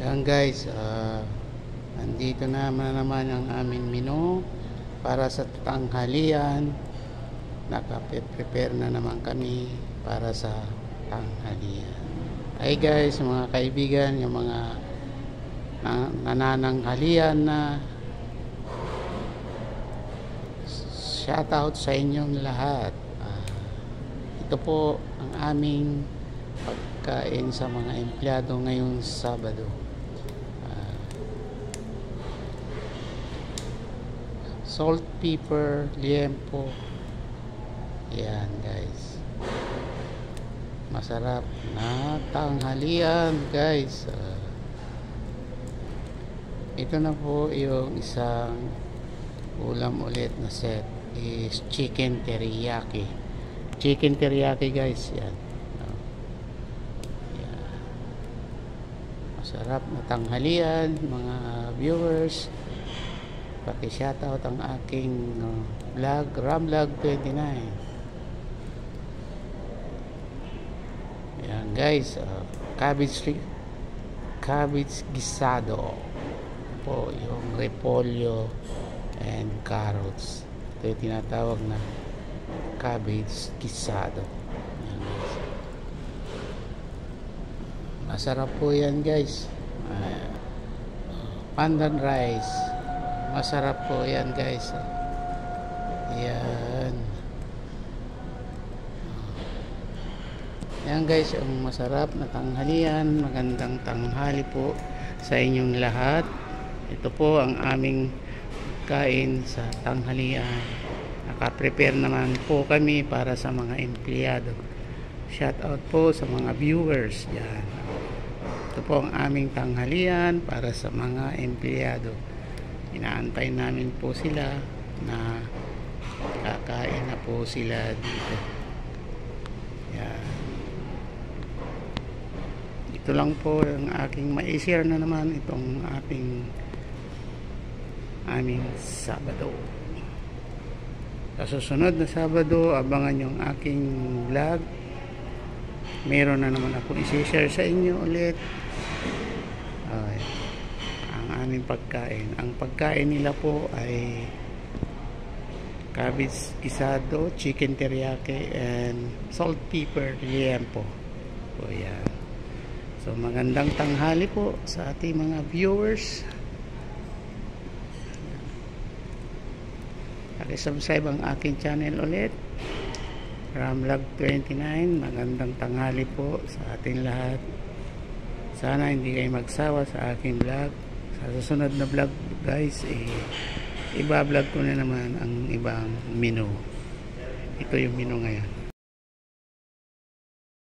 Ayan guys, andito naman ang aming menu para sa tanghalian. Naka-prepare na naman kami para sa tanghalian. Ay guys, mga kaibigan, yung mga nanananghalian na, shout out sa inyong lahat. Ito po ang aming pagkain sa mga empleyado ngayong Sabado. Salt, pepper, liempo. Yan guys, masarap na tanghalian guys. Ito na po yung isang ulam ulit na set is chicken teriyaki. Chicken teriyaki guys, yan. Masarap na tanghalian mga viewers. Paki-shoutout ang aking vlog, Ramvlog 29. Ayan guys, cabbage gisado po, yung repolyo and carrots. Ito yung tinatawag na cabbage gisado. Ayan guys, masarap po yan guys. Pandan rice, masarap po yan guys. Yan. Yan guys, yung masarap na tanghalian. Magandang tanghali po sa inyong lahat. Ito po ang aming kain sa tanghalian. Naka-prepare naman po kami para sa mga empleyado. Shout out po sa mga viewers. Yan. Ito po ang aming tanghalian para sa mga empleyado. Inaantay namin po sila na kakain na po sila dito. Yan. Ito lang po ang aking ma-share na naman itong aming Sabado. Sa susunod na Sabado, abangan yung aking vlog. Meron na naman ako i-share sa inyo ulit. Ang aming pagkain. Ang pagkain nila po ay cabbage gisado, chicken teriyaki, and salt, pepper, liempo. So, yan. So, magandang tanghali po sa ating mga viewers. Paki-subscribe ang aking channel ulit, Ramvlog 29. Magandang tanghali po sa ating lahat. Sana hindi kayo magsawa sa aking vlog. Sa susunod na vlog guys, iba-vlog ko na naman ang ibang menu. Ito yung menu ngayon.